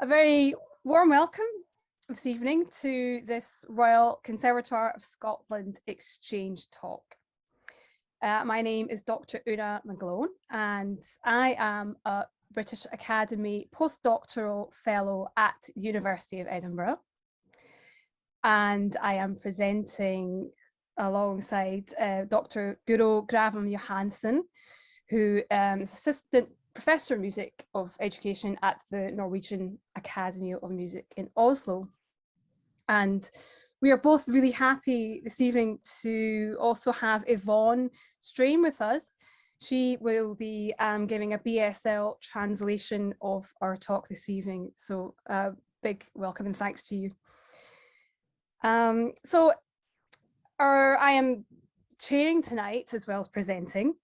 A very warm welcome this evening to this Royal Conservatoire of Scotland Exchange talk. My name is Dr. Una MacGlone and I am a British Academy postdoctoral fellow at the University of Edinburgh. And I am presenting alongside Dr. Guro Johansen, who is Assistant Professor of Music of Education at the Norwegian Academy of Music in Oslo. And we are both really happy this evening to also have Yvonne Strain with us. She will be giving a BSL translation of our talk this evening. So big welcome and thanks to you. I am chairing tonight as well as presenting.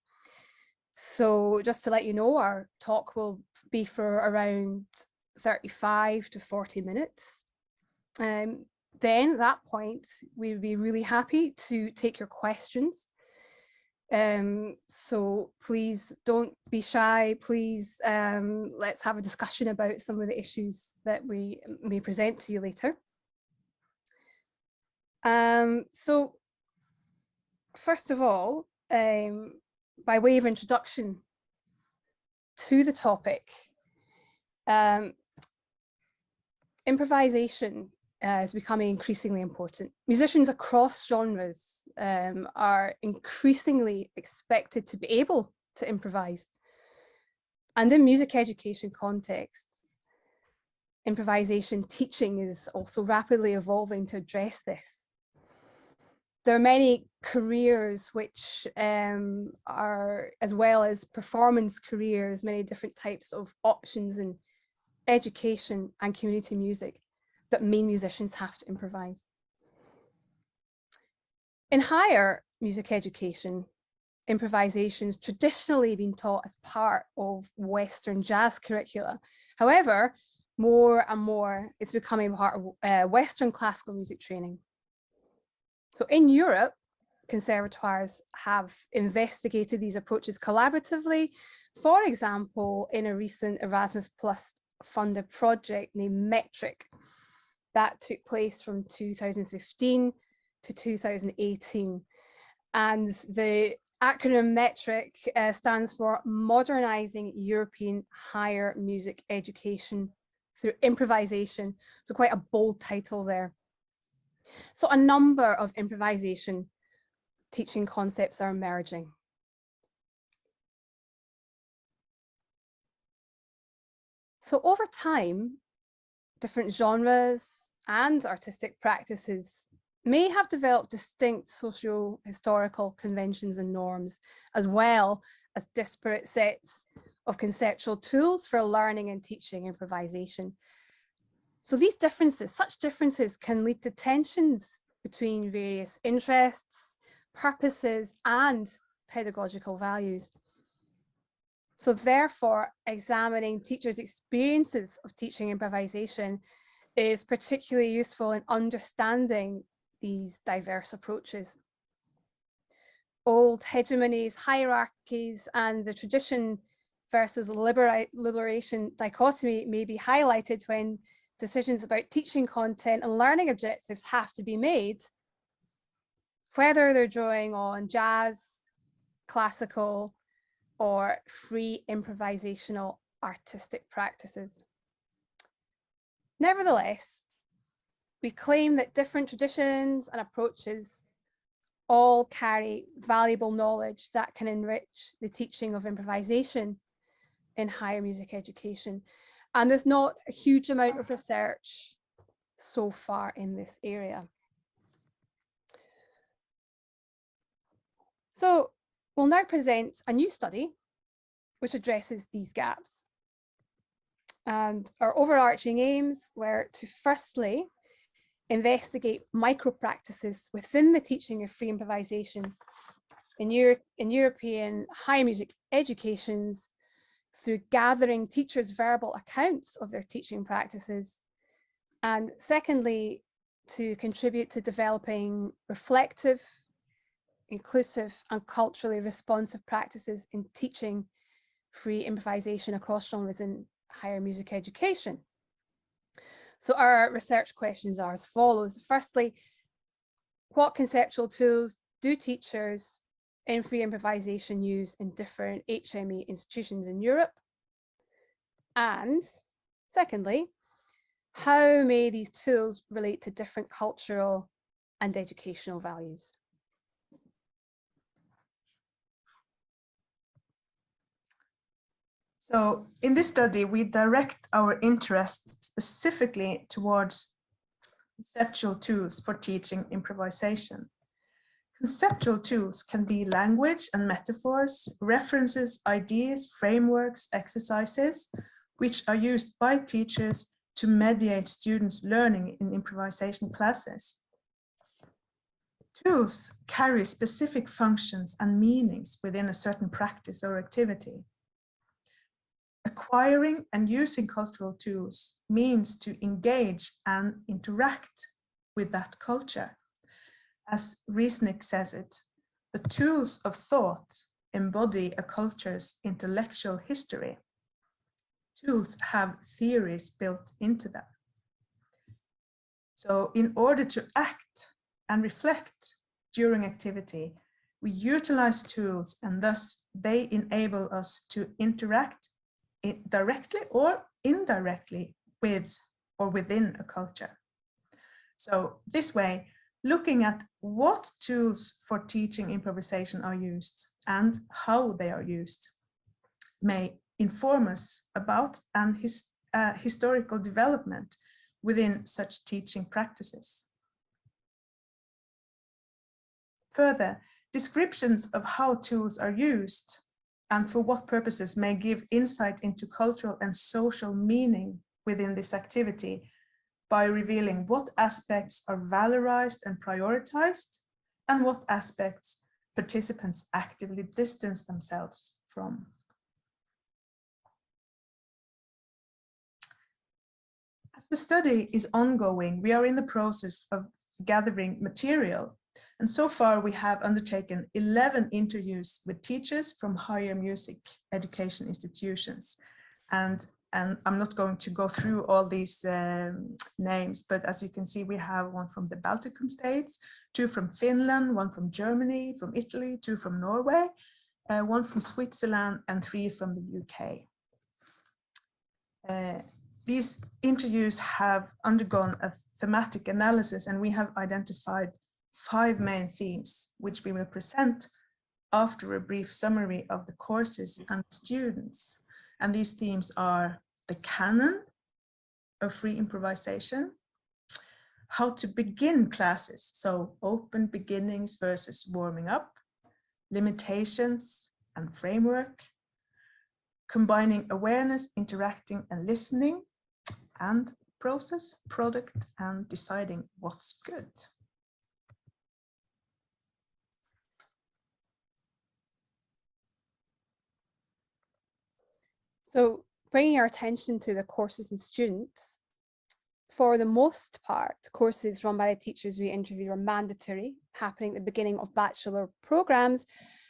So just to let you know, our talk will be for around 35 to 40 minutes. Then at that point, we'd be really happy to take your questions. So please don't be shy. Please let's have a discussion about some of the issues that we may present to you later. So first of all, by way of introduction to the topic, improvisation is becoming increasingly important. Musicians across genres are increasingly expected to be able to improvise. And in music education contexts, improvisation teaching is also rapidly evolving to address this. There are many careers which are, as well as performance careers, many different types of options in education and community music that mean musicians have to improvise. In higher music education, improvisation's traditionally been taught as part of Western jazz curricula. However, more and more it's becoming part of Western classical music training. So in Europe, conservatoires have investigated these approaches collaboratively. For example, in a recent Erasmus Plus funded project named Metric that took place from 2015 to 2018. And the acronym Metric stands for Modernising European Higher Music Education through Improvisation. So quite a bold title there. So a number of improvisation teaching concepts are emerging. So over time, different genres and artistic practices may have developed distinct socio-historical conventions and norms, as well as disparate sets of conceptual tools for learning and teaching improvisation. So these differences, such differences can lead to tensions between various interests, purposes, and pedagogical values. So therefore, examining teachers' experiences of teaching improvisation is particularly useful in understanding these diverse approaches. Old hegemonies, hierarchies, and the tradition versus liberation dichotomy may be highlighted when decisions about teaching content and learning objectives have to be made, whether they're drawing on jazz, classical, or free improvisational artistic practices. Nevertheless, we claim that different traditions and approaches all carry valuable knowledge that can enrich the teaching of improvisation in higher music education. And there's not a huge amount of research so far in this area. So we'll now present a new study which addresses these gaps. And our overarching aims were to firstly investigate micro practices within the teaching of free improvisation in European higher music educations through gathering teachers' verbal accounts of their teaching practices, and secondly, to contribute to developing reflective, inclusive, and culturally responsive practices in teaching free improvisation across genres in higher music education. So our research questions are as follows. Firstly, what conceptual tools do teachers in free improvisation use in different HME institutions in Europe? And secondly, how may these tools relate to different cultural and educational values? So in this study, we direct our interests specifically towards conceptual tools for teaching improvisation. Conceptual tools can be language and metaphors, references, ideas, frameworks, exercises, which are used by teachers to mediate students' learning in improvisation classes. Tools carry specific functions and meanings within a certain practice or activity. Acquiring and using cultural tools means to engage and interact with that culture. As Resnick says it, the tools of thought embody a culture's intellectual history. Tools have theories built into them. So in order to act and reflect during activity, we utilize tools, and thus they enable us to interact directly or indirectly with or within a culture. So this way, looking at what tools for teaching improvisation are used and how they are used may inform us about an historical development within such teaching practices. Further, descriptions of how tools are used and for what purposes may give insight into cultural and social meaning within this activity by revealing what aspects are valorized and prioritized and what aspects participants actively distance themselves from. As the study is ongoing, we are in the process of gathering material. And so far we have undertaken 11 interviews with teachers from higher music education institutions. And I'm not going to go through all these names, but as you can see, we have one from the Baltic states, 2 from Finland, 1 from Germany, from Italy, 2 from Norway, 1 from Switzerland, and 3 from the UK. These interviews have undergone a thematic analysis, and we have identified 5 main themes, which we will present after a brief summary of the courses and students. And these themes are the canon of free improvisation, how to begin classes, so open beginnings versus warming up, limitations and framework, combining awareness, interacting and listening, and process, product, and deciding what's good. So bringing our attention to the courses and students, for the most part, courses run by the teachers we interviewed were mandatory, happening at the beginning of bachelor programs.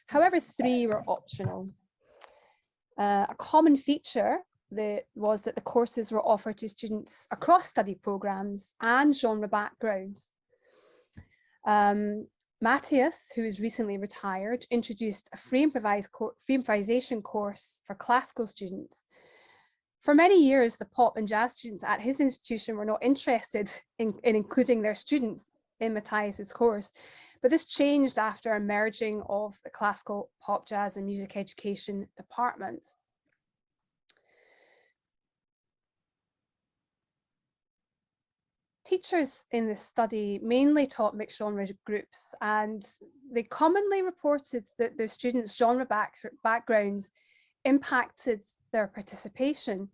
However, 3 were optional. A common feature was that the courses were offered to students across study programs and genre backgrounds. Matthias, who is recently retired, introduced a free improvisation course for classical students. For many years, the pop and jazz students at his institution were not interested in including their students in Matthias's course, but this changed after a merging of the classical, pop, jazz and music education departments. Teachers in this study mainly taught mixed genre groups, and they commonly reported that their students' genre backgrounds impacted their participation,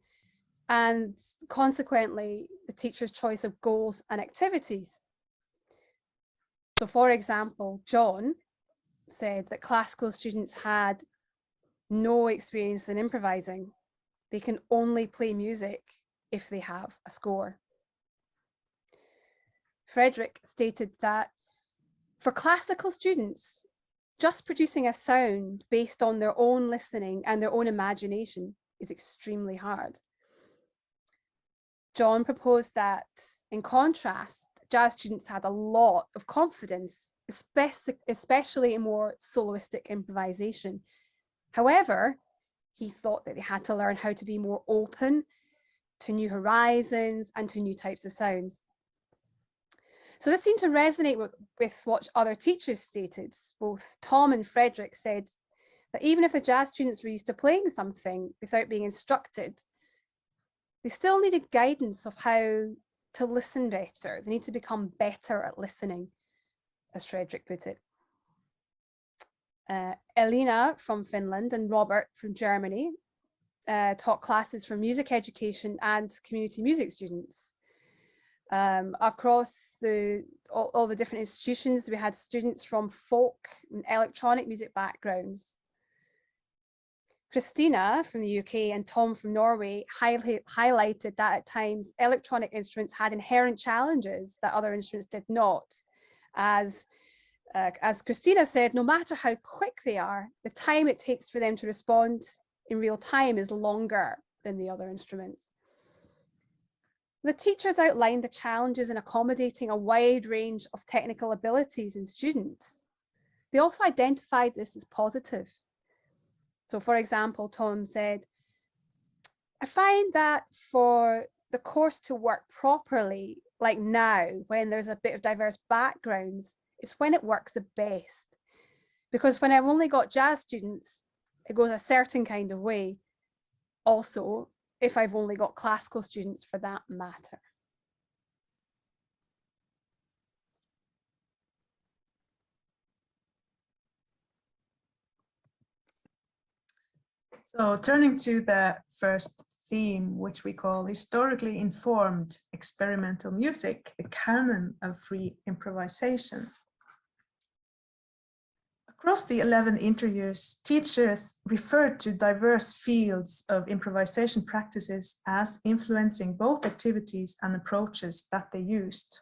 and consequently the teacher's choice of goals and activities. So for example, John said that classical students had no experience in improvising. They can only play music if they have a score. Frederick stated that for classical students, just producing a sound based on their own listening and their own imagination is extremely hard. John proposed that, in contrast, jazz students had a lot of confidence, especially in more soloistic improvisation. However, he thought that they had to learn how to be more open to new horizons and to new types of sounds. So this seemed to resonate with what other teachers stated. Both Tom and Frederick said that even if the jazz students were used to playing something without being instructed, they still needed guidance of how to listen better. They need to become better at listening, as Frederick put it. Elina from Finland and Robert from Germany taught classes for music education and community music students. Across all the different institutions, we had students from folk and electronic music backgrounds. Christina from the UK and Tom from Norway highlighted that at times electronic instruments had inherent challenges that other instruments did not. As Christina said, no matter how quick they are, the time it takes for them to respond in real time is longer than the other instruments. The teachers outlined the challenges in accommodating a wide range of technical abilities in students. They also identified this as positive. So, for example, Tom said, I find that for the course to work properly, like now, when there's a bit of diverse backgrounds, it's when it works the best. Because when I've only got jazz students, it goes a certain kind of way. Also, if I've only got classical students for that matter. So turning to the first theme, which we call historically informed experimental music, the canon of free improvisation. Across the 11 interviews, teachers referred to diverse fields of improvisation practices as influencing both activities and approaches that they used.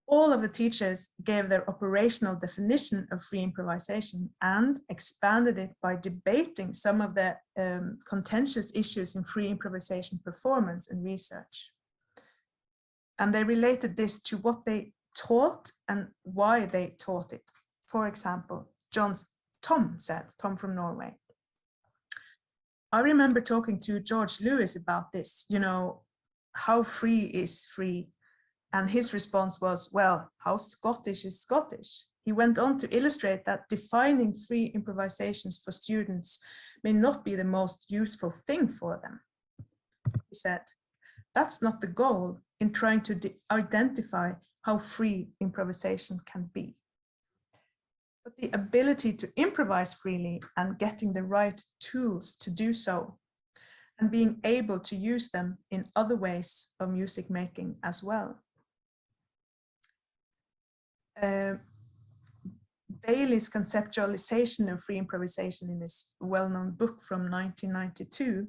All of the teachers gave their operational definition of free improvisation and expanded it by debating some of the contentious issues in free improvisation performance and research. And they related this to what they taught and why they taught it. For example, Tom from Norway, I remember talking to George Lewis about this, how free is free? And his response was, well, how Scottish is Scottish? He went on to illustrate that defining free improvisations for students may not be the most useful thing for them. He said, that's not the goal in trying to identify how free improvisation can be. But the ability to improvise freely and getting the right tools to do so, and being able to use them in other ways of music making as well. Bailey's conceptualization of free improvisation in his well-known book from 1992,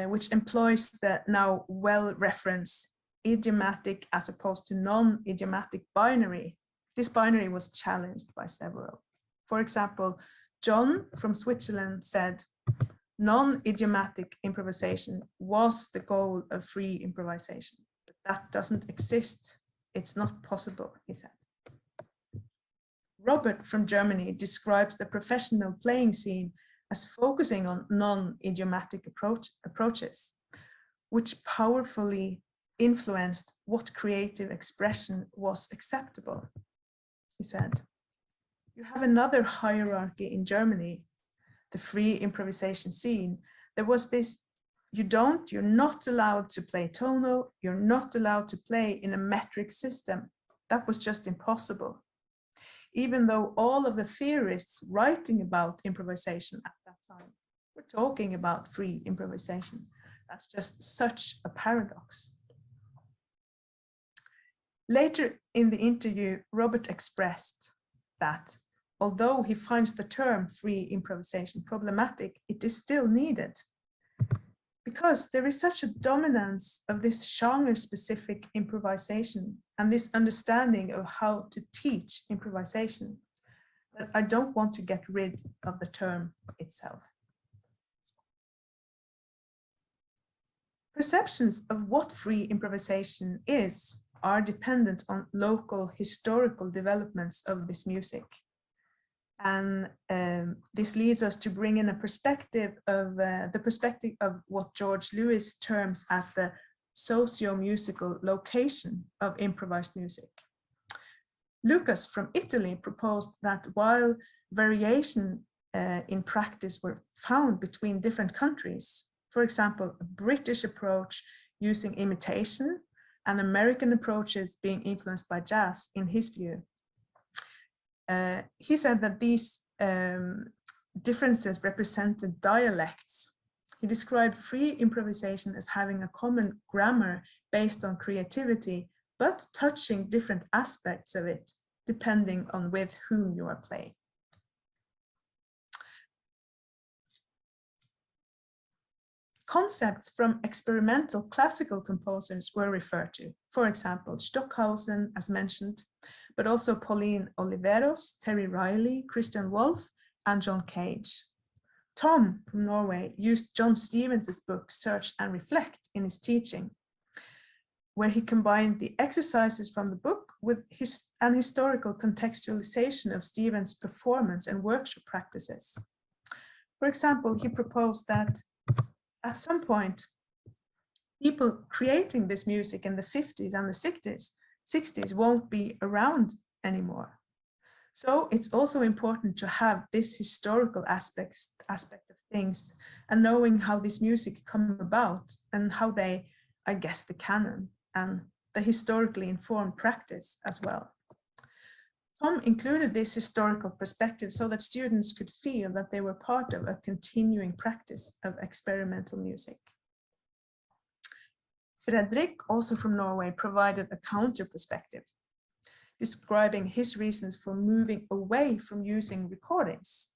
which employs the now well-referenced idiomatic as opposed to non-idiomatic binary. This binary was challenged by several. For example, John from Switzerland said, non-idiomatic improvisation was the goal of free improvisation, but that doesn't exist. It's not possible, he said. Robert from Germany describes the professional playing scene as focusing on non-idiomatic approaches, which powerfully influenced what creative expression was acceptable. He said, you have another hierarchy in Germany, the free improvisation scene. There was this, you're not allowed to play tonal, you're not allowed to play in a metric system. That was just impossible. Even though all of the theorists writing about improvisation at that time were talking about free improvisation. That's just such a paradox. Later in the interview, Robert expressed that although he finds the term free improvisation problematic, it is still needed. Because there is such a dominance of this genre-specific improvisation and this understanding of how to teach improvisation, that I don't want to get rid of the term itself. Perceptions of what free improvisation is are dependent on local historical developments of this music. And this leads us to bring in a perspective of what George Lewis terms as the socio-musical location of improvised music. Lucas from Italy proposed that while variation in practice were found between different countries, for example, a British approach using imitation and American approaches being influenced by jazz, in his view, he said that these differences represented dialects. He described free improvisation as having a common grammar based on creativity, but touching different aspects of it, depending on with whom you are playing. Concepts from experimental classical composers were referred to, for example, Stockhausen, as mentioned, but also Pauline Oliveros, Terry Riley, Christian Wolff, and John Cage. Tom from Norway used John Stevens' book Search and Reflect in his teaching, where he combined the exercises from the book with an historical contextualization of Stevens' performance and workshop practices. For example, he proposed that at some point, people creating this music in the 50s and the 60s won't be around anymore. So it's also important to have this historical aspect of things and knowing how this music come about and how they, I guess, the canon and the historically informed practice as well. Tom included this historical perspective so that students could feel that they were part of a continuing practice of experimental music. Fredrik, also from Norway, provided a counter perspective, describing his reasons for moving away from using recordings.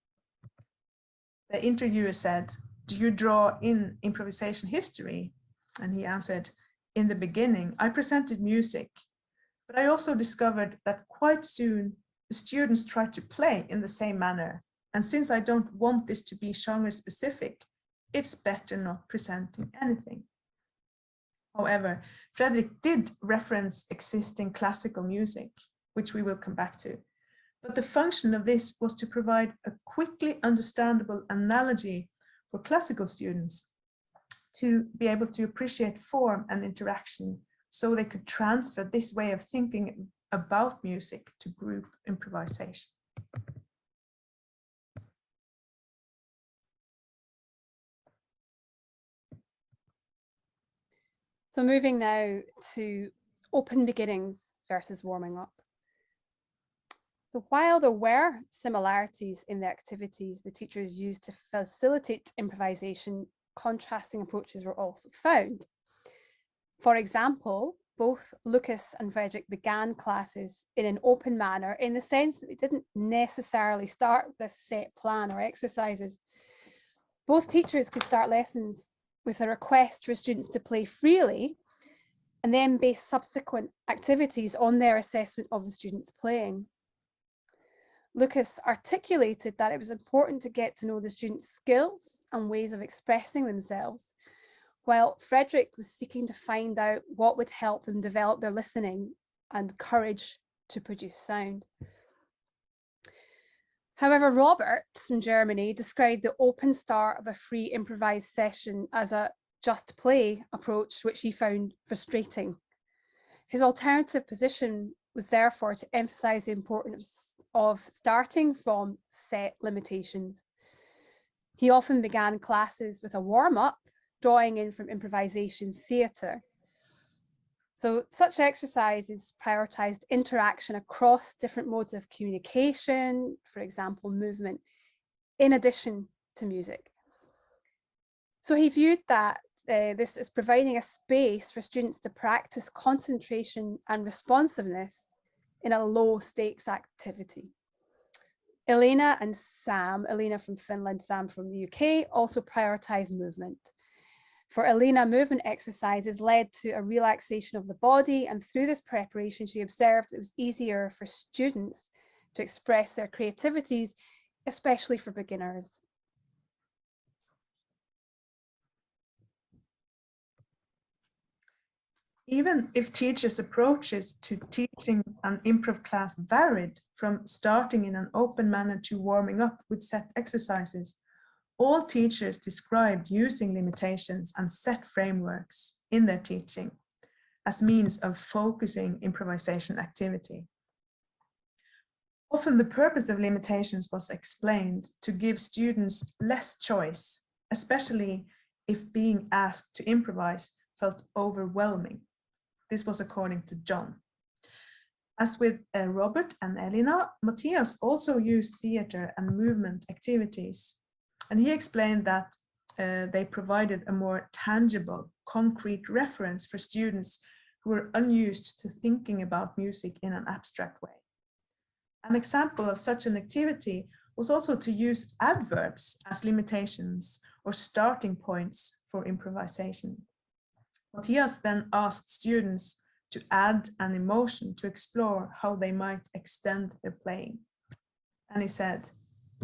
The interviewer said, "Do you draw in improvisation history?" And he answered, "In the beginning, I presented music, but I also discovered that quite soon the students tried to play in the same manner. And since I don't want this to be genre specific, it's better not presenting anything." However, Fredrik did reference existing classical music, which we will come back to. But the function of this was to provide a quickly understandable analogy for classical students to be able to appreciate form and interaction so they could transfer this way of thinking about music to group improvisation. So moving now to open beginnings versus warming up. So while there were similarities in the activities the teachers used to facilitate improvisation, contrasting approaches were also found. For example, both Lucas and Fredrik began classes in an open manner in the sense that they didn't necessarily start with a set plan or exercises. Both teachers could start lessons with a request for students to play freely and then base subsequent activities on their assessment of the students playing. Lucas articulated that it was important to get to know the students' skills and ways of expressing themselves, while Fredrik was seeking to find out what would help them develop their listening and courage to produce sound. However, Robert from Germany described the open start of a free improvised session as a just play approach, which he found frustrating. His alternative position was therefore to emphasize the importance of starting from set limitations. He often began classes with a warm-up, drawing in from improvisation theatre. So such exercises prioritized interaction across different modes of communication, for example, movement, in addition to music. So he viewed that this is providing a space for students to practice concentration and responsiveness in a low stakes activity. Elena and Sam, Elena from Finland, Sam from the UK, also prioritized movement. For Elena, movement exercises led to a relaxation of the body, and through this preparation, she observed it was easier for students to express their creativities, especially for beginners. Even if teachers' approaches to teaching an improv class varied from starting in an open manner to warming up with set exercises, all teachers described using limitations and set frameworks in their teaching as means of focusing improvisation activity. Often the purpose of limitations was explained to give students less choice, especially if being asked to improvise felt overwhelming. This was according to John. As with Robert and Elina, Matthias also used theatre and movement activities, and he explained that they provided a more tangible, concrete reference for students who were unused to thinking about music in an abstract way. An example of such an activity was also to use adverbs as limitations or starting points for improvisation. Matthias then asked students to add an emotion to explore how they might extend their playing. And he said,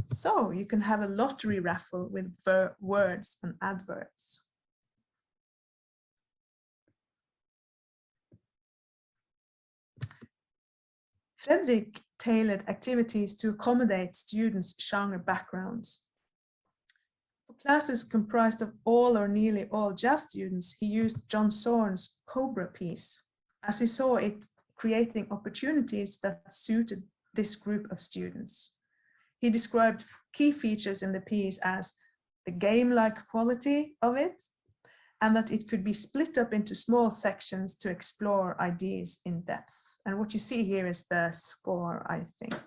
so you can have a lottery raffle with words and adverbs. Fredrik tailored activities to accommodate students' genre backgrounds. For classes comprised of all or nearly all jazz students, he used John Zorn's Cobra piece, as he saw it creating opportunities that suited this group of students. He described key features in the piece as the game-like quality of it, and that it could be split up into small sections to explore ideas in depth. And what you see here is the score, I think.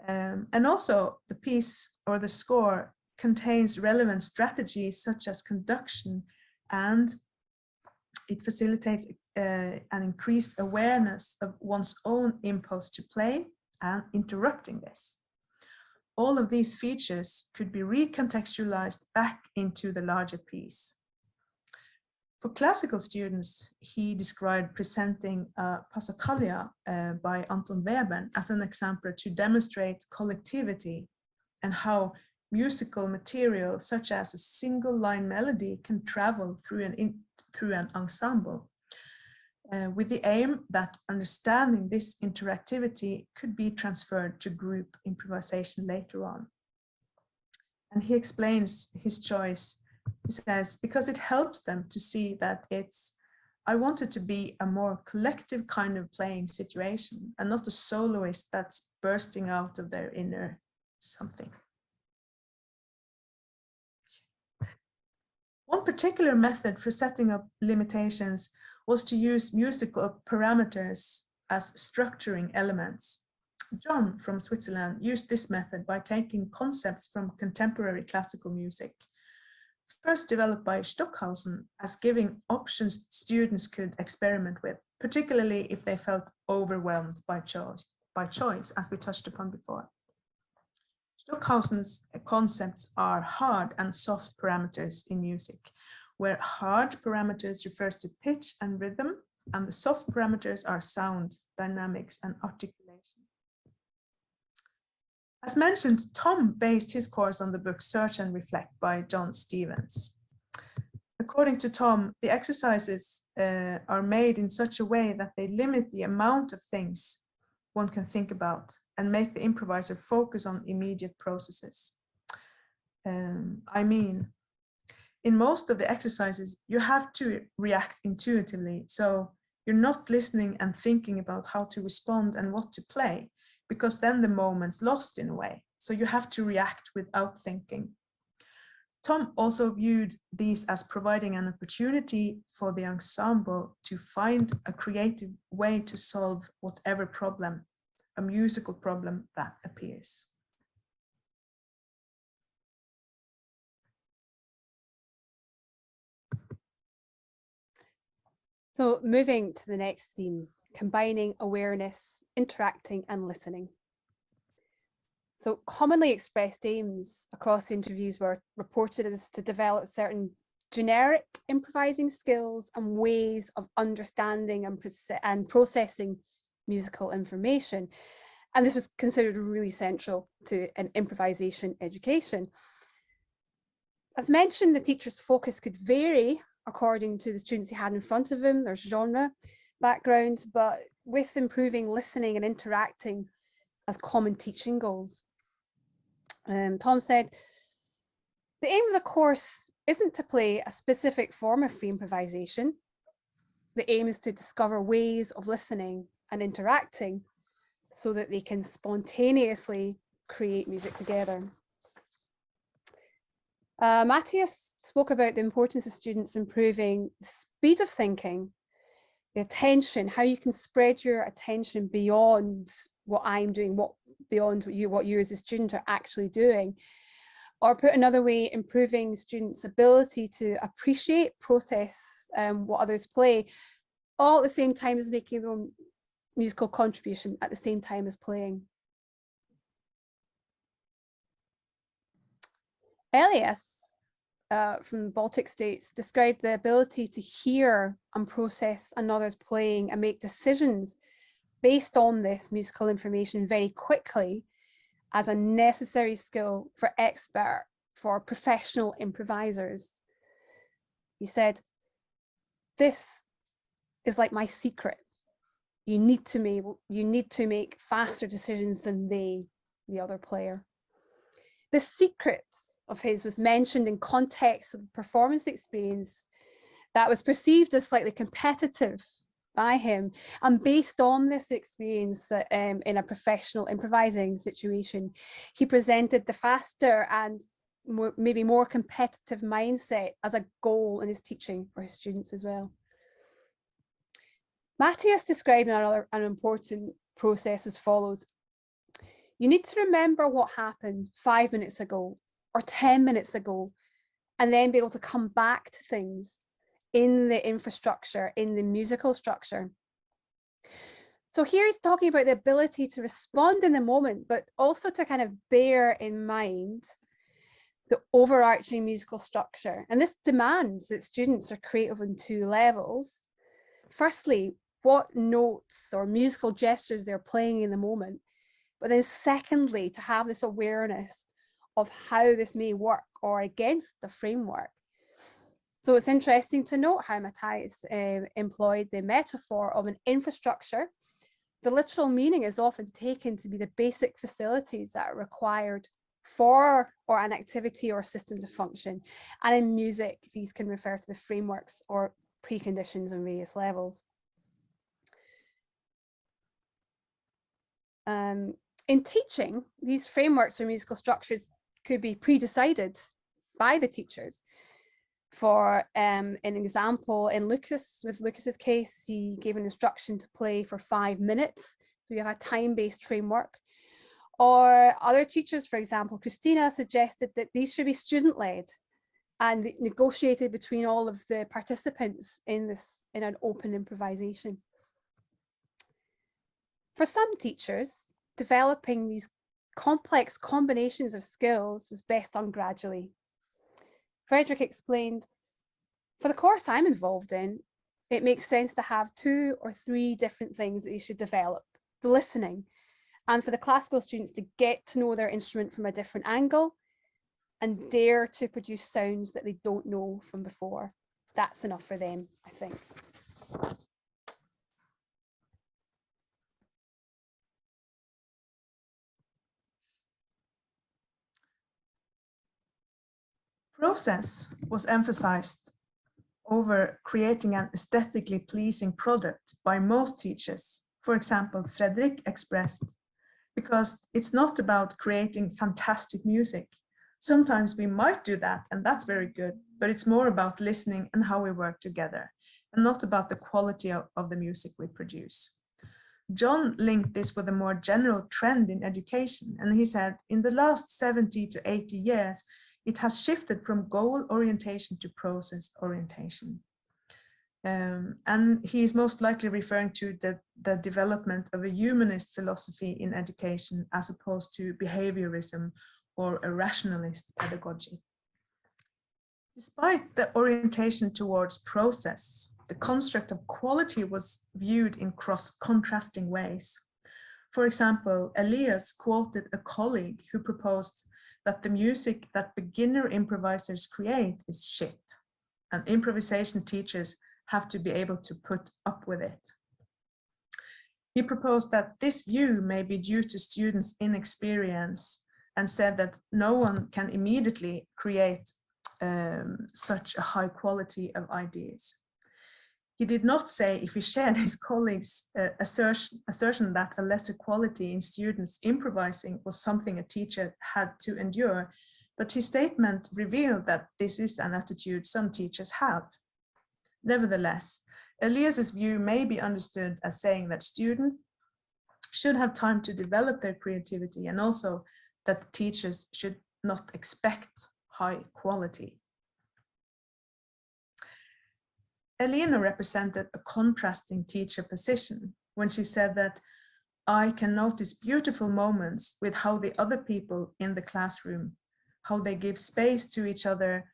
And also the piece or the score contains relevant strategies such as conduction, and it facilitates an increased awareness of one's own impulse to play and interrupting this. All of these features could be recontextualized back into the larger piece. For classical students, he described presenting Passacaglia by Anton Webern as an example to demonstrate collectivity and how musical material such as a single line melody can travel through an ensemble, with the aim that understanding this interactivity could be transferred to group improvisation later on. And he explains his choice. He says, because it helps them to see that I want it to be a more collective kind of playing situation and not a soloist that's bursting out of their inner something. One particular method for setting up limitations was to use musical parameters as structuring elements. John from Switzerland used this method by taking concepts from contemporary classical music, first developed by Stockhausen, as giving options students could experiment with, particularly if they felt overwhelmed by choice, as we touched upon before. Stockhausen's concepts are hard and soft parameters in music, where hard parameters refers to pitch and rhythm, and the soft parameters are sound, dynamics, and articulation. As mentioned, Tom based his course on the book Search and Reflect by John Stevens. According to Tom, the exercises are made in such a way that they limit the amount of things one can think about and make the improviser focus on immediate processes. I mean, in most of the exercises, you have to react intuitively. So you're not listening and thinking about how to respond and what to play, because then the moment's lost in a way. So you have to react without thinking. Tom also viewed these as providing an opportunity for the ensemble to find a creative way to solve whatever problem, a musical problem, that appears. So moving to the next theme, combining awareness, interacting and listening. So commonly expressed aims across interviews were reported as to develop certain generic improvising skills and ways of understanding and processing musical information. And this was considered really central to an improvisation education. As mentioned, the teacher's focus could vary according to the students he had in front of him. There's genre background, but with improving listening and interacting as common teaching goals. Tom said, the aim of the course isn't to play a specific form of free improvisation. The aim is to discover ways of listening and interacting so that they can spontaneously create music together. Matthias spoke about the importance of students improving the speed of thinking, the attention, how you can spread your attention beyond what I'm doing, beyond what you as a student are actually doing. Or put another way, improving students' ability to appreciate, process what others play, all at the same time as making their own musical contribution at the same time as playing. Elias from the Baltic states described the ability to hear and process another's playing and make decisions based on this musical information very quickly as a necessary skill for professional improvisers. He said, this is like my secret. You need to make faster decisions than the other player. The secret of his was mentioned in context of the performance experience that was perceived as slightly competitive by him, and based on this experience in a professional improvising situation, he presented the faster and maybe more competitive mindset as a goal in his teaching for his students as well. Matthias described an important process as follows. You need to remember what happened 5 minutes ago or 10 minutes ago, and then be able to come back to things in the infrastructure, in the musical structure. So here he's talking about the ability to respond in the moment, but also to kind of bear in mind the overarching musical structure. And this demands that students are creative on two levels. Firstly, what notes or musical gestures they're playing in the moment, but then secondly, to have this awareness of how this may work or against the framework. So it's interesting to note how Matthias employed the metaphor of an infrastructure. The literal meaning is often taken to be the basic facilities that are required for or an activity or system to function. And in music, these can refer to the frameworks or preconditions on various levels. In teaching, these frameworks or musical structures could be pre-decided by the teachers. For an example, with Lucas's case, he gave an instruction to play for 5 minutes. So you have a time-based framework. Or other teachers, for example, Christina suggested that these should be student-led and negotiated between all of the participants in an open improvisation. For some teachers, developing these complex combinations of skills was best done gradually. Frederick explained, for the course I'm involved in, it makes sense to have 2 or 3 different things that you should develop. The listening, and for the classical students to get to know their instrument from a different angle and dare to produce sounds that they don't know from before. That's enough for them, I think. Process was emphasized over creating an aesthetically pleasing product by most teachers. For example, Frederick expressed, because it's not about creating fantastic music. Sometimes we might do that, and that's very good, but it's more about listening and how we work together, and not about the quality of the music we produce. John linked this with a more general trend in education, and he said, in the last 70 to 80 years, it has shifted from goal orientation to process orientation. And he is most likely referring to the development of a humanist philosophy in education as opposed to behaviorism or a rationalist pedagogy. Despite the orientation towards process, the construct of quality was viewed in contrasting ways. For example, Elias quoted a colleague who proposed that the music that beginner improvisers create is shit. and improvisation teachers have to be able to put up with it. He proposed that this view may be due to students' inexperience and said that no one can immediately create such a high quality of ideas. He did not say if he shared his colleagues' assertion that a lesser quality in students improvising was something a teacher had to endure, but his statement revealed that this is an attitude some teachers have. Nevertheless, Elias's view may be understood as saying that students should have time to develop their creativity and also that teachers should not expect high quality. Elena represented a contrasting teacher position when she said that I can notice beautiful moments with how the other people in the classroom, how they give space to each other.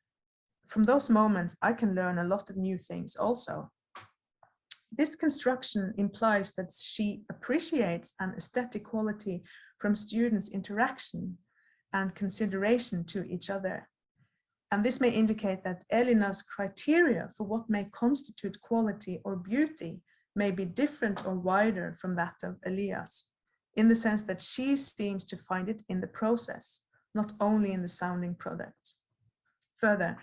From those moments, I can learn a lot of new things also. This construction implies that she appreciates an aesthetic quality from students' interaction and consideration to each other. And this may indicate that Elina's criteria for what may constitute quality or beauty may be different or wider from that of Elias, in the sense that she seems to find it in the process, not only in the sounding product. Further,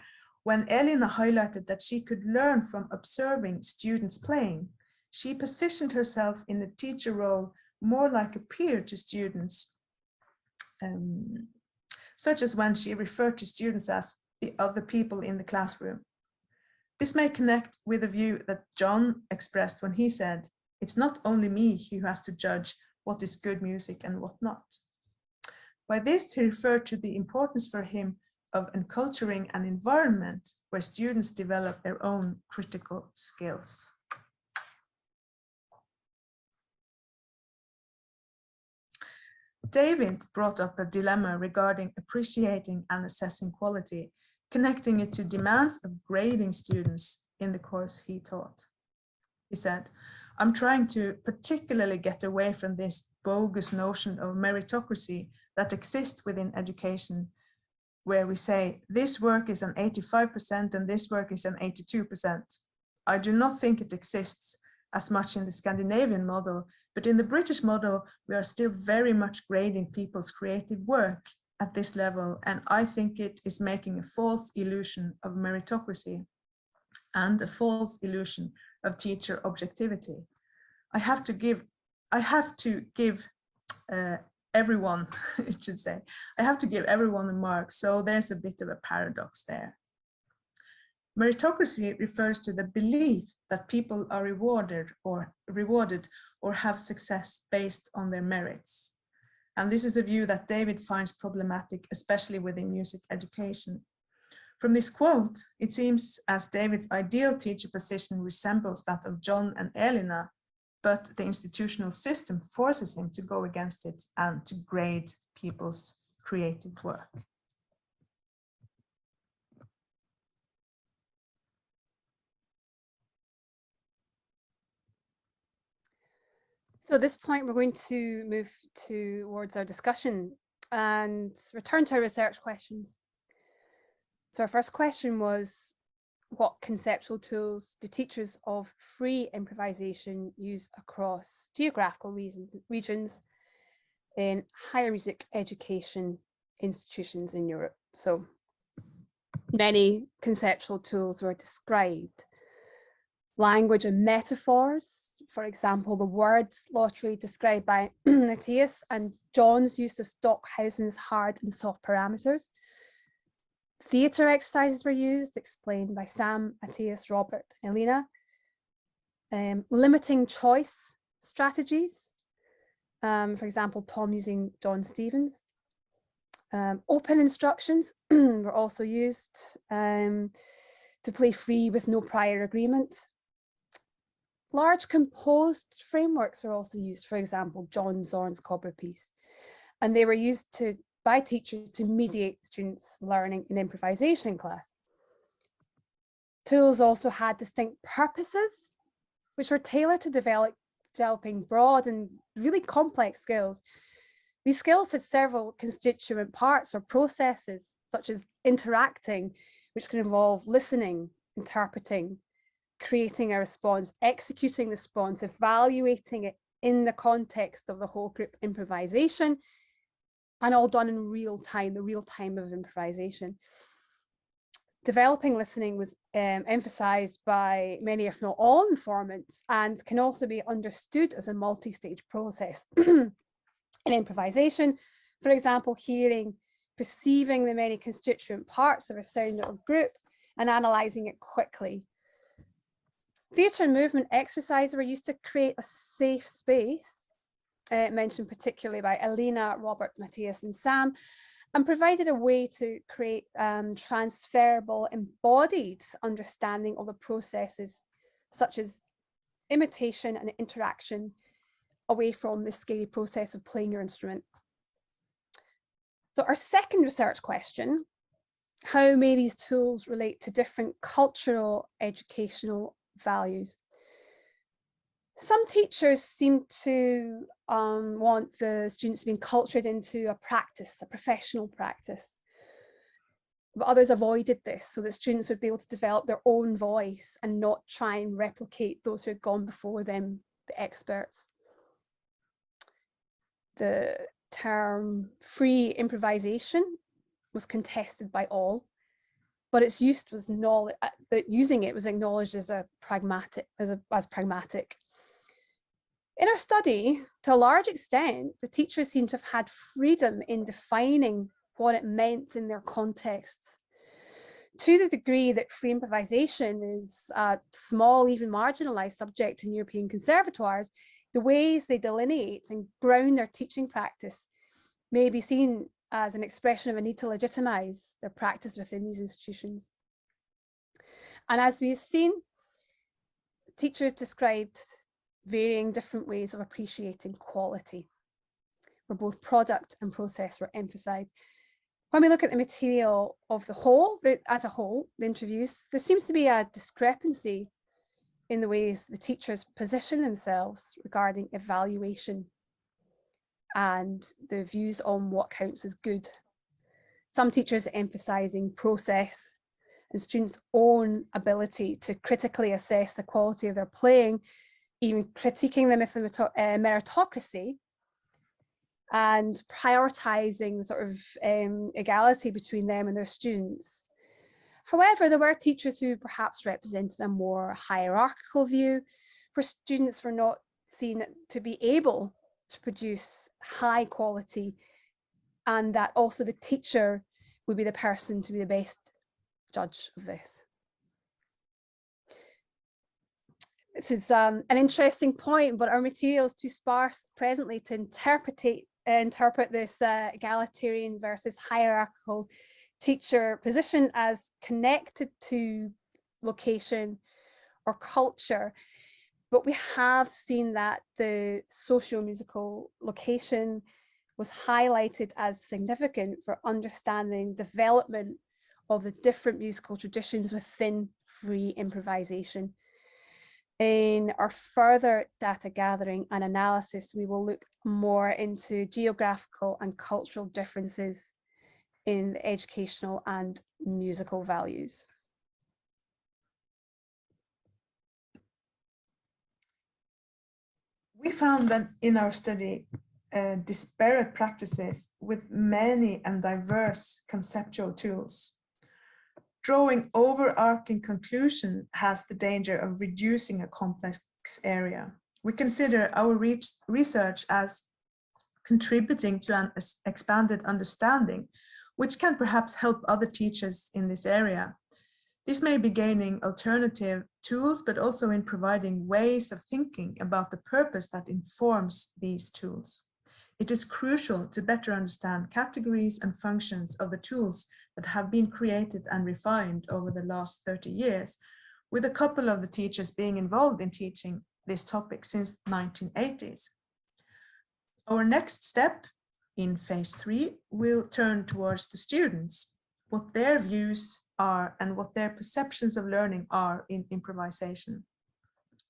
when Elina highlighted that she could learn from observing students playing, she positioned herself in the teacher role more like a peer to students, such as when she referred to students as the other people in the classroom. This may connect with a view that John expressed when he said, "It's not only me who has to judge what is good music and what not." By this, he referred to the importance for him of enculturing an environment where students develop their own critical skills. David brought up a dilemma regarding appreciating and assessing quality, connecting it to demands of grading students in the course he taught. He said, "I'm trying to particularly get away from this bogus notion of meritocracy that exists within education, where we say this work is an 85% and this work is an 82%. I do not think it exists as much in the Scandinavian model, but in the British model, we are still very much grading people's creative work at this level, and I think it is making a false illusion of meritocracy and a false illusion of teacher objectivity. I have to give everyone, it should say, I have to give everyone a mark, so there's a bit of a paradox there. Meritocracy refers to the belief that people are rewarded or have success based on their merits. And this is a view that David finds problematic, especially within music education. From this quote, it seems as David's ideal teacher position resembles that of John and Elina, but the institutional system forces him to go against it and to grade people's creative work. So at this point, we're going to move towards our discussion and return to our research questions. So our first question was, what conceptual tools do teachers of free improvisation use across geographical regions in higher music education institutions in Europe? So many conceptual tools were described. Language and metaphors, for example, the words lottery described by Matthias and John's use of Stockhausen's hard and soft parameters. Theatre exercises were used, explained by Sam, Matthias, Robert, and Elena. Limiting choice strategies, for example, Tom using John Stevens. Open instructions were also used to play free with no prior agreement. Large composed frameworks were also used, for example, John Zorn's Cobra piece, and they were used by teachers to mediate students' learning in improvisation class. Tools also had distinct purposes, which were tailored to developing broad and really complex skills. These skills had several constituent parts or processes, such as interacting, which can involve listening, interpreting, creating a response, executing the response, evaluating it in the context of the whole group improvisation, and all done in real time, the real time of improvisation. Developing listening was emphasized by many, if not all, informants, and can also be understood as a multi-stage process. In improvisation, for example, hearing, perceiving the many constituent parts of a sound or group, and analysing it quickly. Theatre and movement exercises were used to create a safe space, mentioned particularly by Alina, Robert, Matthias, and Sam, and provided a way to create transferable, embodied understanding of the processes, such as imitation and interaction, away from the scary process of playing your instrument. So our second research question, how may these tools relate to different cultural educational values? Some teachers seem to want the students being cultured into a practice, a professional practice. But others avoided this so that students would be able to develop their own voice and not try and replicate those who had gone before them, the experts. The term free improvisation was contested by all, but its use was using it was acknowledged as pragmatic. In our study, to a large extent, the teachers seem to have had freedom in defining what it meant in their contexts. To the degree that free improvisation is a small, even marginalised subject in European conservatoires, the ways they delineate and ground their teaching practice may be seen as an expression of a need to legitimise their practice within these institutions. And as we've seen, teachers described varying different ways of appreciating quality, where both product and process were emphasised. When we look at the material of the whole, as a whole, the interviews, there seems to be a discrepancy in the ways the teachers position themselves regarding evaluation and the views on what counts as good. Some teachers emphasising process and students' own ability to critically assess the quality of their playing, even critiquing the meritocracy, and prioritising sort of equality between them and their students. However, there were teachers who perhaps represented a more hierarchical view, where students were not seen to be able to produce high quality, and that also the teacher would be the person to be the best judge of this. This is an interesting point, but our material is too sparse presently to interpret this egalitarian versus hierarchical teacher position as connected to location or culture. But we have seen that the socio-musical location was highlighted as significant for understanding development of the different musical traditions within free improvisation. In our further data gathering and analysis, we will look more into geographical and cultural differences in the educational and musical values. We found that in our study, disparate practices with many and diverse conceptual tools. Drawing overarching conclusion has the danger of reducing a complex area. We consider our research as contributing to an expanded understanding, which can perhaps help other teachers in this area. This may be gaining alternative tools, but also in providing ways of thinking about the purpose that informs these tools. It is crucial to better understand categories and functions of the tools that have been created and refined over the last 30 years, with a couple of the teachers being involved in teaching this topic since the 1980s. Our next step in phase 3 will turn towards the students, what their views are and what their perceptions of learning are in improvisation.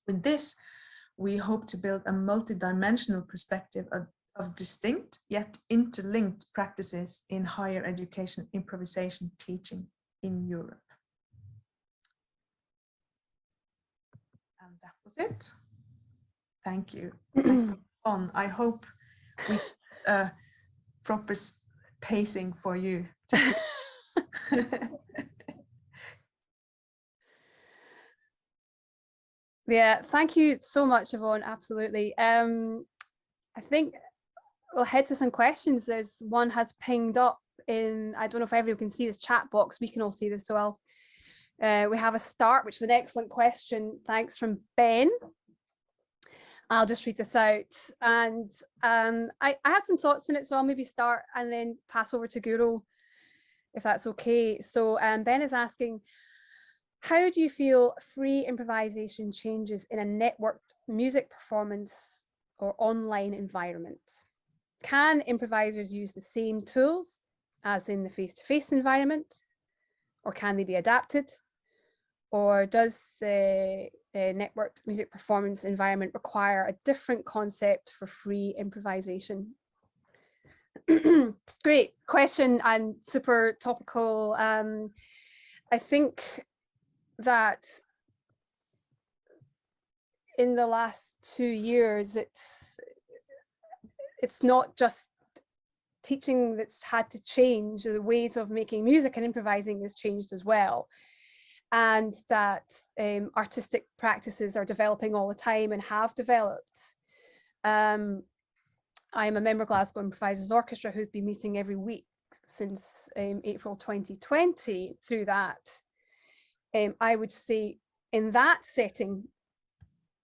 With this, we hope to build a multidimensional perspective of distinct yet interlinked practices in higher education improvisation teaching in Europe. And that was it. Thank you. I hope we get a proper pacing for you. Yeah, thank you so much, Yvonne. Absolutely. I think we'll head to some questions. There's one has pinged up in, I don't know if everyone can see this chat box. We can all see this as well. We have a start, which is an excellent question. Thanks, from Ben. I'll just read this out. And I had some thoughts on it, so I'll maybe start and then pass over to Guro, if that's okay. So Ben is asking, how do you feel free improvisation changes in a networked music performance or online environment? Can improvisers use the same tools as in the face-to-face environment, or can they be adapted? Or does the networked music performance environment require a different concept for free improvisation? Great question and super topical. I think that in the last 2 years, it's not just teaching that's had to change. The ways of making music and improvising has changed as well, and that artistic practices are developing all the time and have developed. I'm a member of Glasgow Improvisers Orchestra who's been meeting every week since April 2020. Through that, I would say in that setting,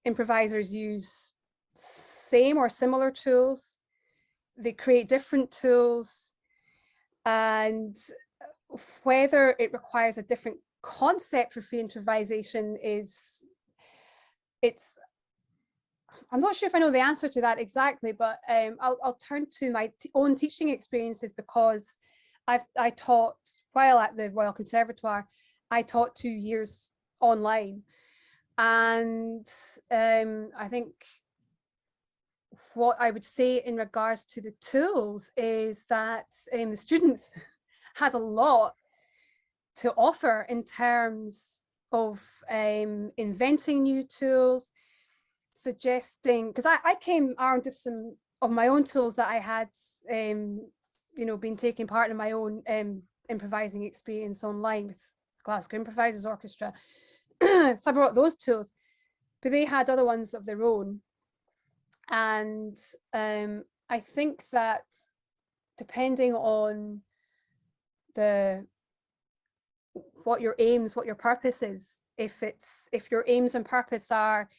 improvisers use same or similar tools. They create different tools, and whether it requires a different concept for free improvisation is, I'm not sure if I know the answer to that exactly, but I'll turn to my own teaching experiences, because I taught, while at the Royal Conservatoire, I taught 2 years online. And I think what I would say in regards to the tools is that the students had a lot to offer in terms of inventing new tools, suggesting, because I came armed with some of my own tools that I had been taking part in my own improvising experience online with Glasgow Improvisers Orchestra. So I brought those tools, but they had other ones of their own. And I think that depending on what your aims, what your purpose is, if your aims and purpose are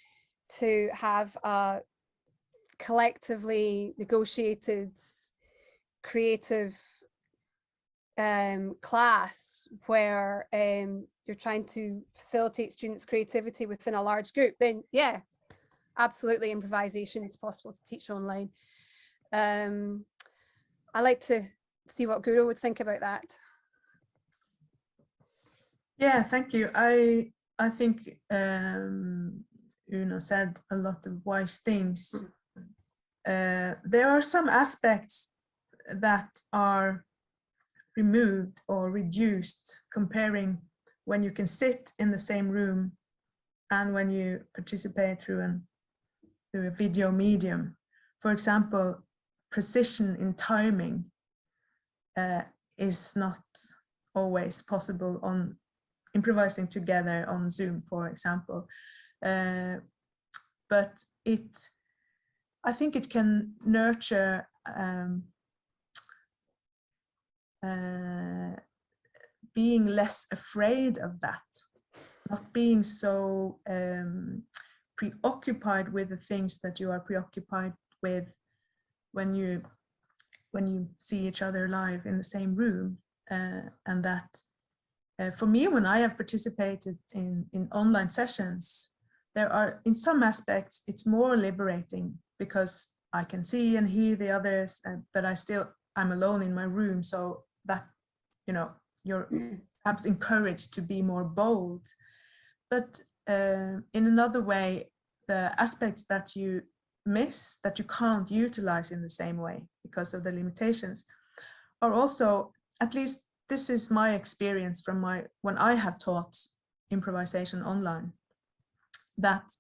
to have a collectively negotiated creative class where you're trying to facilitate students' creativity within a large group, then yeah, absolutely, improvisation is possible to teach online. I like to see what Guro would think about that. Yeah, thank you. I think Una said a lot of wise things. There are some aspects that are removed or reduced comparing when you can sit in the same room and when you participate through a video medium. For example, precision in timing is not always possible on improvising together on Zoom, for example. But I think it can nurture being less afraid of that, not being so preoccupied with the things that you are preoccupied with when you see each other live in the same room. And that for me, when I have participated in online sessions, there are, in some aspects, it's more liberating because I can see and hear the others, but I'm alone in my room. So that, you're perhaps encouraged to be more bold. But in another way, the aspects that you miss, that you can't utilize in the same way because of the limitations, are also, at least this is my experience from when I have taught improvisation online. that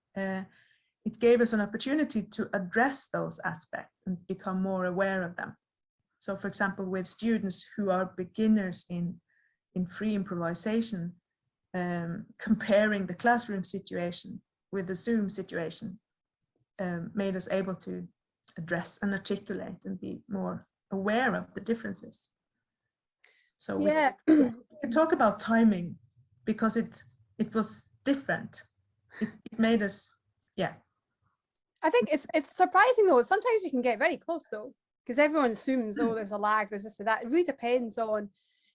it gave us an opportunity to address those aspects and become more aware of them. So for example, with students who are beginners in free improvisation, comparing the classroom situation with the Zoom situation made us able to address and articulate and be more aware of the differences. So Yeah. we can talk about timing because it was different. It made us, yeah. I think it's surprising though. Sometimes you can get very close though, because everyone assumes, oh, there's a lag, there's this or that. It really depends on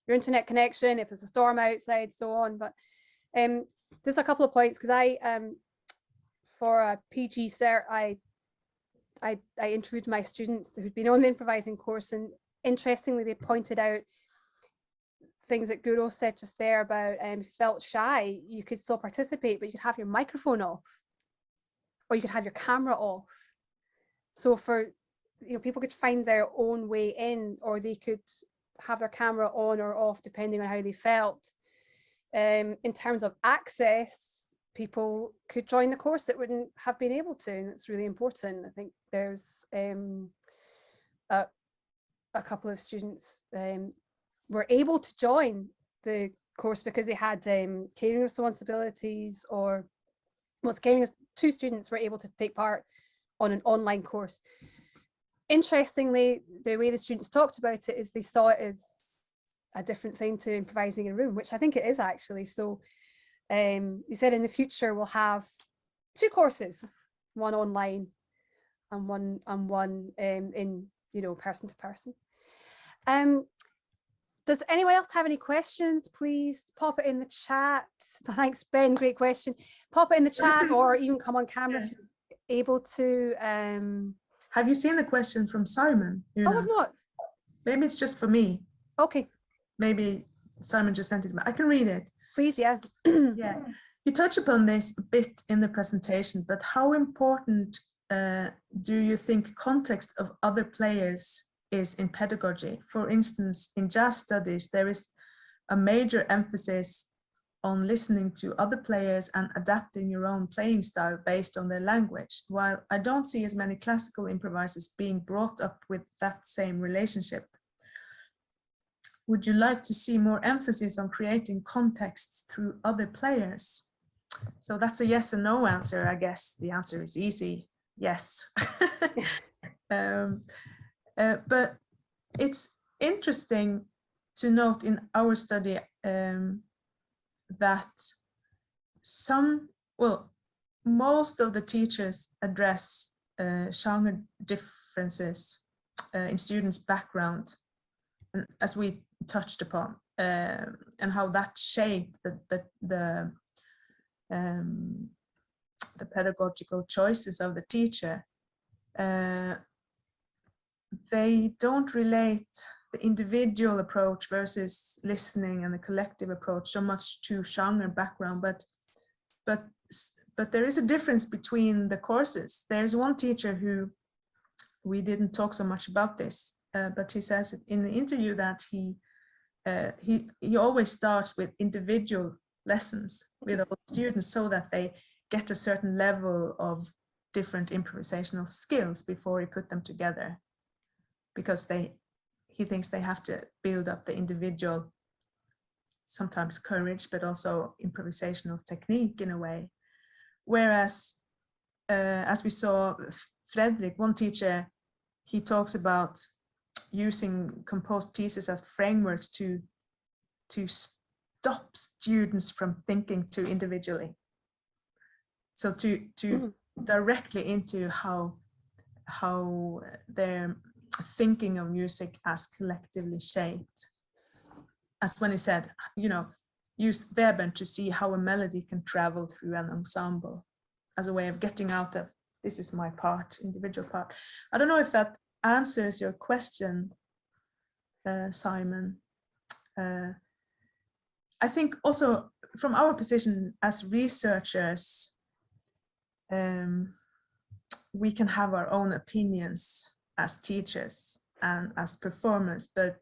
your internet connection, if there's a storm outside, so on. But there's a couple of points, because I for a PG cert, I interviewed my students who'd been on the improvising course, and interestingly, they pointed out things that Guro said just there about felt shy. You could still participate, but you could have your microphone off, or you could have your camera off. So for, you know, people could find their own way in, or they could have their camera on or off depending on how they felt. In terms of access, people could join the course that wouldn't have been able to, and it's really important. I think there's a couple of students were able to join the course because they had caring responsibilities, or two students were able to take part on an online course. Interestingly, the way the students talked about it is they saw it as a different thing to improvising in a room, which I think it is actually. So he said in the future we'll have two courses, one online and one in, you know, person to person. Does anyone else have any questions? Please pop it in the chat. Thanks, Ben. Great question. Pop it in the chat, or even come on camera if you're able to. Have you seen the question from Simon? Oh, I've not. Maybe it's just for me. Okay. Maybe Simon just sent it. I can read it. Please, yeah. Yeah. You touch upon this a bit in the presentation, but how important do you think context of other players is in pedagogy? For instance, in jazz studies, there is a major emphasis on listening to other players and adapting your own playing style based on their language, while I don't see as many classical improvisers being brought up with that same relationship. Would you like to see more emphasis on creating contexts through other players? So that's a yes and no answer, I guess. The answer is easy, yes. But it's interesting to note in our study that most of the teachers address genre differences in students' background, and as we touched upon, and how that shaped the pedagogical choices of the teacher. They don't relate the individual approach versus listening and the collective approach so much to genre background, but there is a difference between the courses. There's one teacher who, we didn't talk so much about this, but he says in the interview that he always starts with individual lessons with all students so that they get a certain level of different improvisational skills before he put them together, because he thinks they have to build up the individual, sometimes courage, but also improvisational technique in a way. Whereas, as we saw, Fredrik, one teacher, he talks about using composed pieces as frameworks to stop students from thinking too individually. So to directly into how they're thinking of music as collectively shaped. As when he said, you know, use Weber to see how a melody can travel through an ensemble as a way of getting out of, this is my part, individual part. I don't know if that answers your question, Simon. I think also from our position as researchers, we can have our own opinions as teachers and as performers, but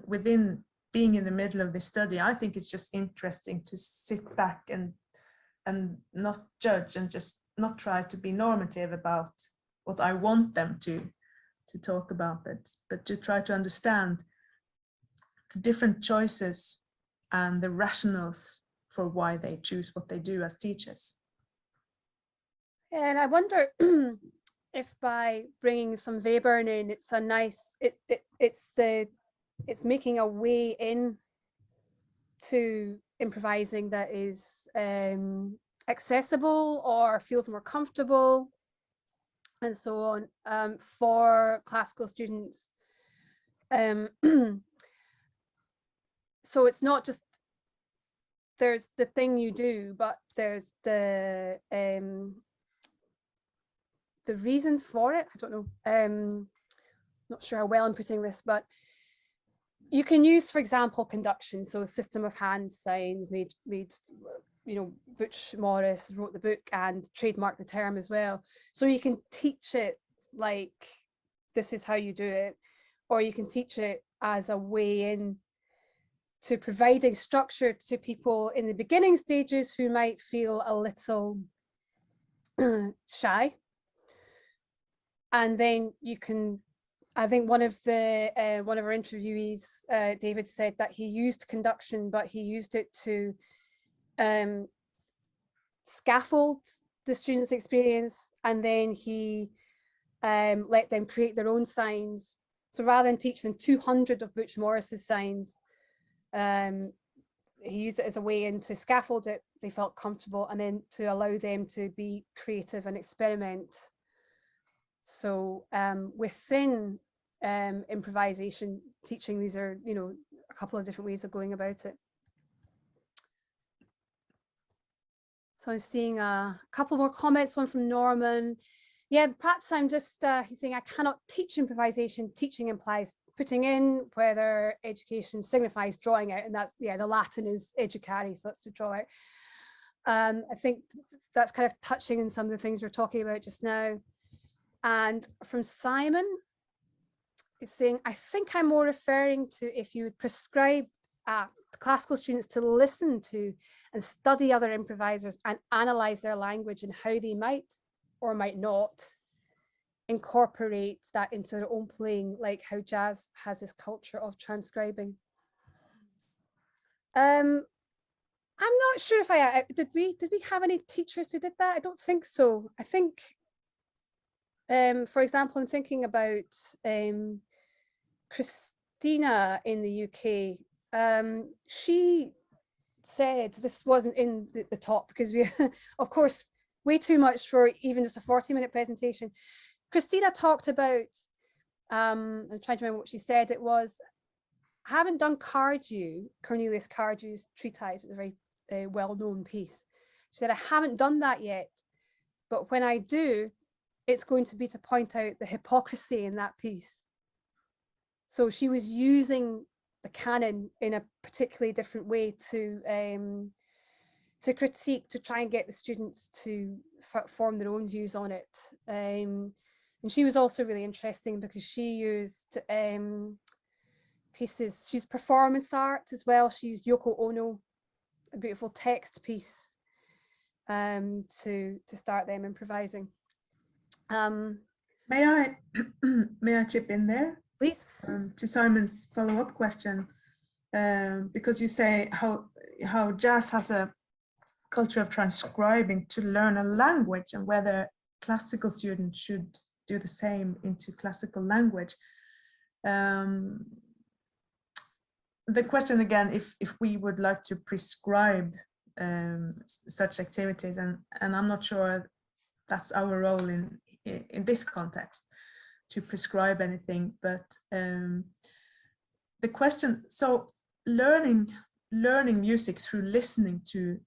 within being in the middle of this study, I think it's just interesting to sit back and and not judge, and just not try to be normative about what I want them to talk about, but to try to understand the different choices and the rationales for why they choose what they do as teachers. And I wonder if by bringing some Webern in, it's a nice, it's making a way in to improvising that is accessible or feels more comfortable and so on for classical students. So it's not just there's the thing you do, but there's the reason for it. I don't know. Not sure how well I'm putting this, but you can use, for example, conduction. So a system of hand signs made, you know, Butch Morris wrote the book and trademarked the term as well. So you can teach it like this is how you do it, or you can teach it as a way in to providing structure to people in the beginning stages who might feel a little shy. And then you can, I think one of our interviewees, David, said that he used conduction, but he used it to scaffold the students' experience, and then he let them create their own signs. So rather than teach them 200 of Butch Morris's signs, he used it as a way in to scaffold it. They felt comfortable, and then to allow them to be creative and experiment. So within improvisation teaching, these are, you know, a couple of different ways of going about it. So I'm seeing a couple more comments, one from Norman. Yeah, perhaps I'm just, he's saying, I cannot teach improvisation. Teaching implies putting in, whether education signifies drawing out, and that's, yeah, the Latin is educare, so that's to draw out. I think that's kind of touching on some of the things we're talking about just now. And from Simon, it's saying, I think I'm more referring to if you would prescribe classical students to listen to and study other improvisers and analyze their language and how they might or might not incorporate that into their own playing, like how jazz has this culture of transcribing. I'm not sure if did we have any teachers who did that? I don't think so. I think for example, I'm thinking about Christina in the UK. She said, this wasn't in the talk because we, of course, way too much for even just a 40-minute presentation. Christina talked about, I'm trying to remember what she said. It was, I haven't done Cornelius Cardew's treatise. It's a very well-known piece. She said, I haven't done that yet, but when I do, it's going to be to point out the hypocrisy in that piece. So she was using the canon in a particularly different way to critique, to try and get the students to form their own views on it. And she was also really interesting because she used pieces, she's performance art as well. She used Yoko Ono, a beautiful text piece, to start them improvising. May I chip in there? Please. To Simon's follow-up question, because you say how jazz has a culture of transcribing to learn a language, and whether classical students should do the same into classical language. The question again, if we would like to prescribe such activities, and I'm not sure that's our role in this context, to prescribe anything, but the question, so learning music through listening to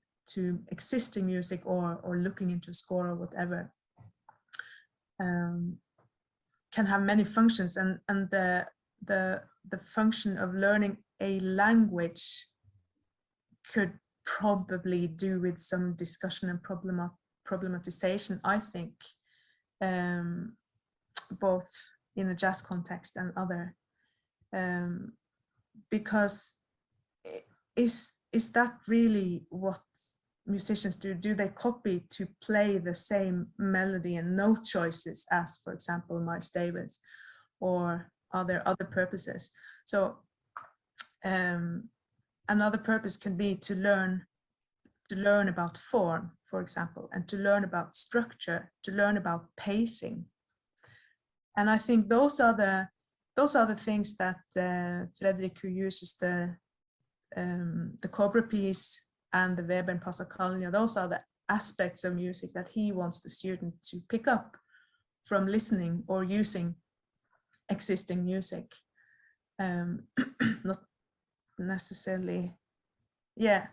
existing music or looking into a score or whatever, can have many functions, and the function of learning a language could probably do with some discussion and problematization, I think, both in a jazz context and other, because is that really what musicians do? Do they copy to play the same melody and note choices as, for example, Miles Davis, or are there other purposes? So another purpose can be to learn about form, for example, and to learn about structure, to learn about pacing. And I think those are the things that Frederick, who uses the Cobra piece and the Weber and Passacaglia, those are the aspects of music that he wants the student to pick up from listening or using existing music. Not necessarily, yeah.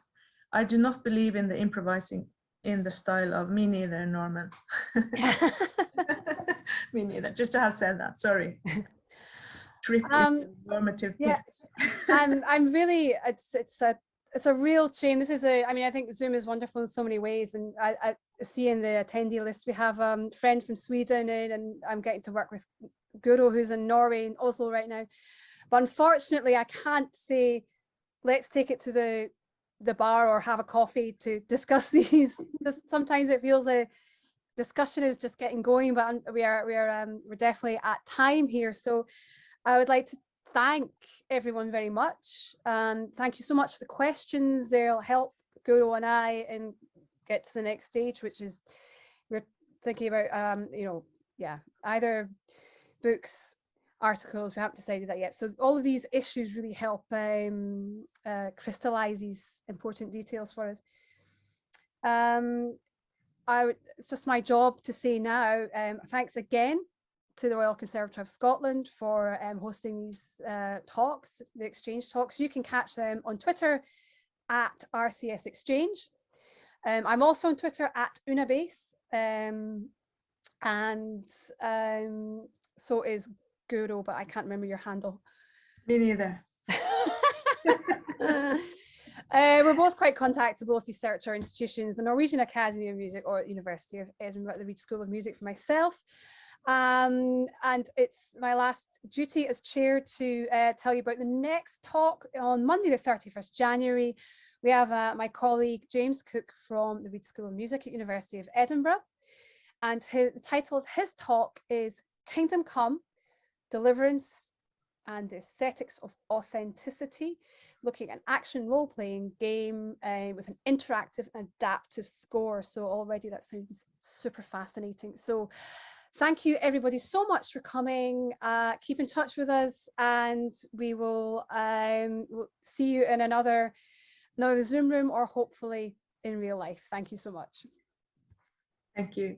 I do not believe in the improvising in the style of me neither, Norman. Me neither, just to have said that, sorry. Tripped into normative pit. And I'm really, it's a real shame. This is I mean, I think Zoom is wonderful in so many ways, and I see in the attendee list we have a friend from Sweden, and I'm getting to work with Guro, who's in Norway, in Oslo right now. But unfortunately, I can't say, let's take it to the bar or have a coffee to discuss these. Sometimes it feels the discussion is just getting going, but we're definitely at time here. So I would like to thank everyone very much. Thank you so much for the questions. They'll help Guro and I and get to the next stage, which is we're thinking about either books, articles. We haven't decided that yet. So all of these issues really help crystallize these important details for us. It's just my job to say now, thanks again to the Royal Conservatoire of Scotland for hosting these talks, the exchange talks. You can catch them on Twitter at RCS Exchange. I'm also on Twitter at Unabase, and so is Guro, but I can't remember your handle. Me neither. We're both quite contactable if you search our institutions, the Norwegian Academy of Music or University of Edinburgh, the Reed School of Music for myself. And it's my last duty as chair to tell you about the next talk on Monday, the 31st January. We have my colleague James Cook from the Reed School of Music at University of Edinburgh. And the title of his talk is Kingdom Come, Deliverance and the Aesthetics of Authenticity, looking at an action role-playing game with an interactive and adaptive score. So already that sounds super fascinating. So thank you everybody so much for coming. Keep in touch with us, and we will we'll see you in another Zoom room or hopefully in real life. Thank you so much. Thank you.